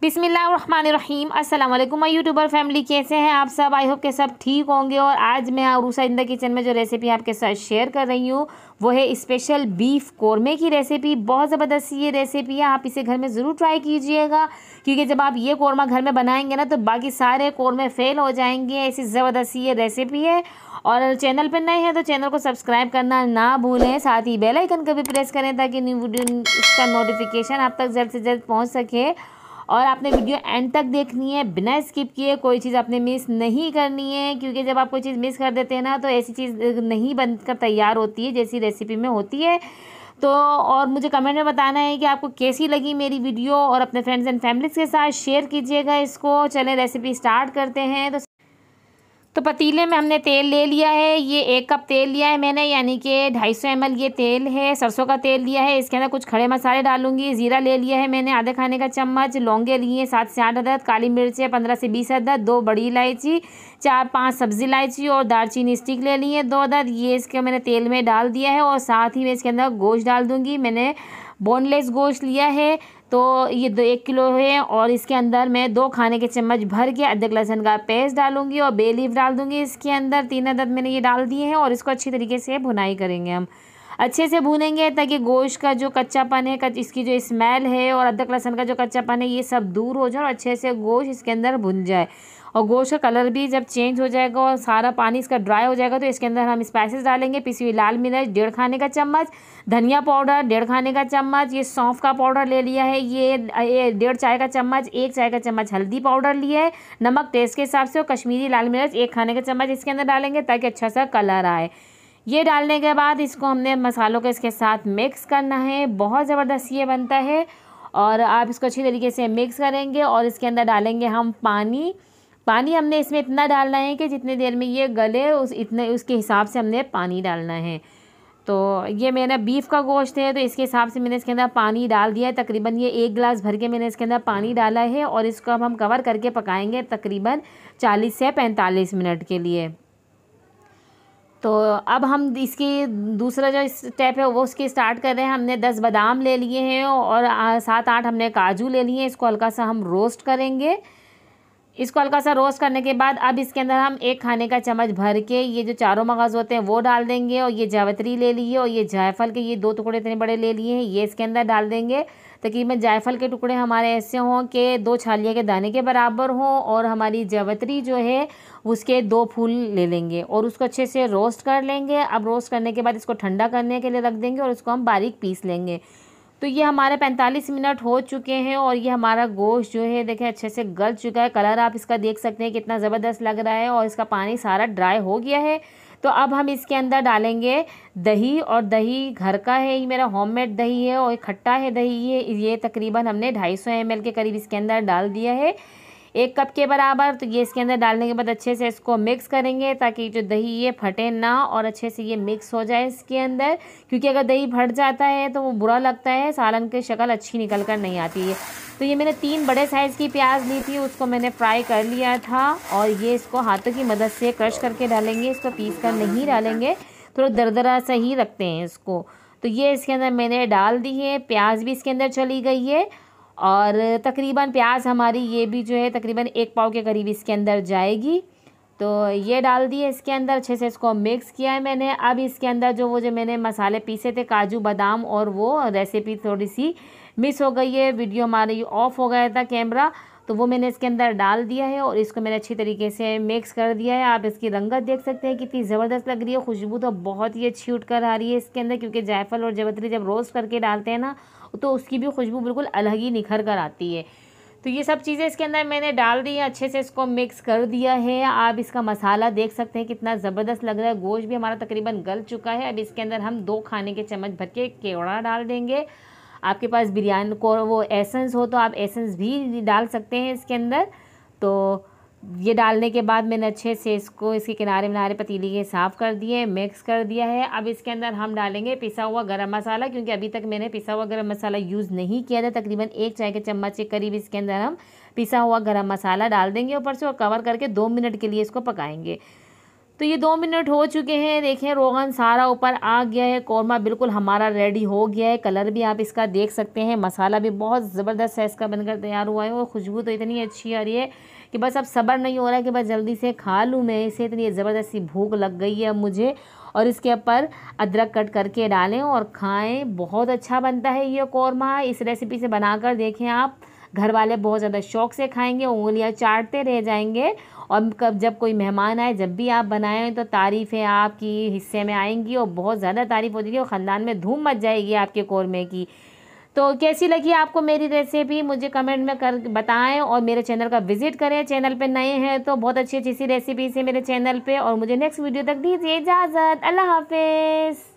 बिस्मिल्लाहिर्रहमानिर्रहीम। अस्सलाम वालेकुम माय यूट्यूबर फैमिली, कैसे हैं आप सब? आई होप के सब ठीक होंगे। और आज मैं अरूसा इन द किचन में जो रेसिपी आपके साथ शेयर कर रही हूँ वो है स्पेशल बीफ कोरमे की रेसिपी। बहुत ज़बरदस्त ये रेसिपी है, आप इसे घर में ज़रूर ट्राई कीजिएगा, क्योंकि जब आप ये कोरमा घर में बनाएंगे ना तो बाकी सारे कोरमे फेल हो जाएंगे। ऐसी ज़बरदस्त ये रेसिपी है। और चैनल पर नए हैं तो चैनल को सब्सक्राइब करना ना भूलें, साथ ही बेल आइकन को भी प्रेस करें ताकि न्यू वीडियो उसका नोटिफिकेशन आप तक जल्द से जल्द पहुँच सके। और आपने वीडियो एंड तक देखनी है, बिना स्किप किए, कोई चीज़ आपने मिस नहीं करनी है, क्योंकि जब आप कोई चीज़ मिस कर देते हैं ना तो ऐसी चीज़ नहीं बनकर तैयार होती है जैसी रेसिपी में होती है। तो और मुझे कमेंट में बताना है कि आपको कैसी लगी मेरी वीडियो, और अपने फ्रेंड्स एंड फैमिलीज़ के साथ शेयर कीजिएगा इसको। चलें रेसिपी स्टार्ट करते हैं। तो पतीले में हमने तेल ले लिया है, ये 1 कप तेल लिया है मैंने, यानी कि 250 ml ये तेल है। सरसों का तेल लिया है, इसके अंदर कुछ खड़े मसाले डालूंगी। ज़ीरा ले लिया है मैंने आधे खाने का चम्मच, लौंगे लिए हैं 7 से 8 अदद, काली मिर्चें 15 से 20 अदद, 2 बड़ी इलायची, 4-5 सब्ज़ी इलायची और दालचीनी स्टिक ले ली है 2 अदद। ये इसके मैंने तेल में डाल दिया है। और साथ ही मैं इसके अंदर गोश्त डाल दूँगी। मैंने बोनलेस गोश्त लिया है, तो ये 1 किलो है। और इसके अंदर मैं 2 खाने के चम्मच भर के अदरक लहसुन का पेस्ट डालूंगी और बे लीफ डाल दूंगी इसके अंदर। 3 अदद मैंने ये डाल दिए हैं। और इसको अच्छी तरीके से भुनाई करेंगे, हम अच्छे से भूनेंगे ताकि गोश्त का जो कच्चापन है, इसकी जो स्मेल है और अदरक लहसुन का जो कच्चापन है, ये सब दूर हो जाए और अच्छे से गोश्त इसके अंदर भुन जाए। और गोश्त का कलर भी जब चेंज हो जाएगा और सारा पानी इसका ड्राई हो जाएगा तो इसके अंदर हम स्पाइसेस डालेंगे। पिसी हुई लाल मिर्च 1.5 खाने का चम्मच, धनिया पाउडर 1.5 खाने का चम्मच, ये सौंफ का पाउडर ले लिया है, ये 1.5 चाय का चम्मच, 1 चाय का चम्मच हल्दी पाउडर लिया है, नमक टेस्ट के हिसाब से, और कश्मीरी लाल मिर्च 1 खाने का चम्मच इसके अंदर डालेंगे ताकि अच्छा सा कलर आए। ये डालने के बाद इसको हमने मसालों के इसके साथ मिक्स करना है। बहुत ज़बरदस्त ये बनता है। और आप इसको अच्छी तरीके से मिक्स करेंगे और इसके अंदर डालेंगे हम पानी। पानी हमने इसमें इतना डालना है कि जितनी देर में ये गले उसके हिसाब से हमने पानी डालना है। तो ये मेरा बीफ का गोश्त है तो इसके हिसाब से मैंने इसके अंदर पानी डाल दिया है। तकरीबन ये 1 गिलास भर के मैंने इसके अंदर पानी डाला है। और इसको अब हम कवर करके पकाएंगे तकरीबन 40 से 45 मिनट के लिए। तो अब हम इसकी दूसरा जो स्टेप है वो उसकी स्टार्ट कर रहे हैं। हमने 10 बादाम ले लिए हैं और 7-8 हमने काजू ले लिए हैं। इसको हल्का सा हम रोस्ट करेंगे। इसको हल्का सा रोस्ट करने के बाद अब इसके अंदर हम 1 खाने का चम्मच भर के ये जो चारों मगज़ होते हैं वो डाल देंगे। और ये जावित्री ले ली है और ये जायफल के ये 2 टुकड़े इतने बड़े ले लिए हैं, ये इसके अंदर डाल देंगे। तकरीबन जायफल के टुकड़े हमारे ऐसे हों कि 2 छालिया के दाने के बराबर हों, और हमारी जावित्री जो है उसके 2 फूल ले लेंगे और उसको अच्छे से रोस्ट कर लेंगे। अब रोस्ट करने के बाद इसको ठंडा करने के लिए रख देंगे और उसको हम बारीक पीस लेंगे। तो ये हमारे 45 मिनट हो चुके हैं और ये हमारा गोश्त जो है देखें अच्छे से गल चुका है। कलर आप इसका देख सकते हैं कितना ज़बरदस्त लग रहा है और इसका पानी सारा ड्राई हो गया है। तो अब हम इसके अंदर डालेंगे दही, और दही घर का है, ये मेरा होममेड दही है और खट्टा है दही। ये तकरीबन हमने 250 ml के करीब इसके अंदर डाल दिया है, 1 कप के बराबर। तो ये इसके अंदर डालने के बाद अच्छे से इसको मिक्स करेंगे ताकि जो दही ये फटे ना और अच्छे से ये मिक्स हो जाए इसके अंदर, क्योंकि अगर दही फट जाता है तो वो बुरा लगता है, सालन की शक्ल अच्छी निकल कर नहीं आती है। तो ये मैंने 3 बड़े साइज़ की प्याज ली थी, उसको मैंने फ्राई कर लिया था। और ये इसको हाथों की मदद से क्रश करके डालेंगे, इसको पीस कर नहीं डालेंगे, थोड़ा दरदरा सा ही रखते हैं इसको। तो ये इसके अंदर मैंने डाल दी है, प्याज भी इसके अंदर चली गई है। और तकरीबन प्याज हमारी ये भी जो है तकरीबन 1 पाव के करीब इसके अंदर जाएगी। तो ये डाल दिए इसके अंदर, अच्छे से इसको मिक्स किया है मैंने। अब इसके अंदर जो मैंने मसाले पीसे थे, काजू बादाम, और वो रेसिपी थोड़ी सी मिस हो गई है, वीडियो हमारी ऑफ हो गया था कैमरा, तो वो मैंने इसके अंदर डाल दिया है और इसको मैंने अच्छी तरीके से मिक्स कर दिया है। आप इसकी रंगत देख सकते हैं कितनी ज़बरदस्त लग रही है, खुशबू तो बहुत ही अच्छी उठ कर आ रही है इसके अंदर, क्योंकि जायफल और जावित्री जब रोस्ट करके डालते हैं ना तो उसकी भी खुशबू बिल्कुल अलग ही निखर कर आती है। तो ये सब चीज़ें इसके अंदर मैंने डाल दी है, अच्छे से इसको मिक्स कर दिया है। आप इसका मसाला देख सकते हैं कितना ज़बरदस्त लग रहा है। गोश्त भी हमारा तकरीबन गल चुका है। अब इसके अंदर हम 2 खाने के चम्मच भर के केवड़ा डाल देंगे। आपके पास बिरयानी को वो एसेंस हो तो आप एसेंस भी डाल सकते हैं इसके अंदर। तो ये डालने के बाद मैंने अच्छे से इसको इसके किनारे पतीली के साफ़ कर दिए, मिक्स कर दिया है। अब इसके अंदर हम डालेंगे पिसा हुआ गरम मसाला, क्योंकि अभी तक मैंने पिसा हुआ गरम मसाला यूज़ नहीं किया था। तकरीबन 1 चाय के चम्मच के करीब इसके अंदर हम पिसा हुआ गरम मसाला डाल देंगे ऊपर से, और कवर करके 2 मिनट के लिए इसको पकाएंगे। तो ये 2 मिनट हो चुके हैं। देखें रोगन सारा ऊपर आ गया है, कौरमा बिल्कुल हमारा रेडी हो गया है। कलर भी आप इसका देख सकते हैं, मसाला भी बहुत ज़बरदस्त है इसका बनकर तैयार हुआ है और खुशबू तो इतनी अच्छी आ रही है कि बस अब सब्र नहीं हो रहा है कि बस जल्दी से खा लूँ मैं इसे। इतनी ज़बरदस्त सी भूख लग गई है अब मुझे। और इसके ऊपर अदरक कट करके डालें और खाएँ, बहुत अच्छा बनता है ये कौरमा। इस रेसिपी से बनाकर देखें आप, घर वाले बहुत ज़्यादा शौक से खाएंगे, उंगलियां चाटते रह जाएंगे। और कब जब कोई मेहमान आए, जब भी आप बनाएं तो तारीफ़ें आपकी हिस्से में आएंगी और बहुत ज़्यादा तारीफ़ हो जाएगी और ख़ानदान में धूम मच जाएगी आपके कौरमे की। तो कैसी लगी आपको मेरी रेसिपी मुझे कमेंट में कर बताएं और मेरे चैनल का विजिट करें। चैनल पे नए हैं तो बहुत अच्छी अच्छी सी रेसिपी है मेरे चैनल पे। और मुझे नेक्स्ट वीडियो तक दीजिए इजाज़त। अल्लाह हाफिज़।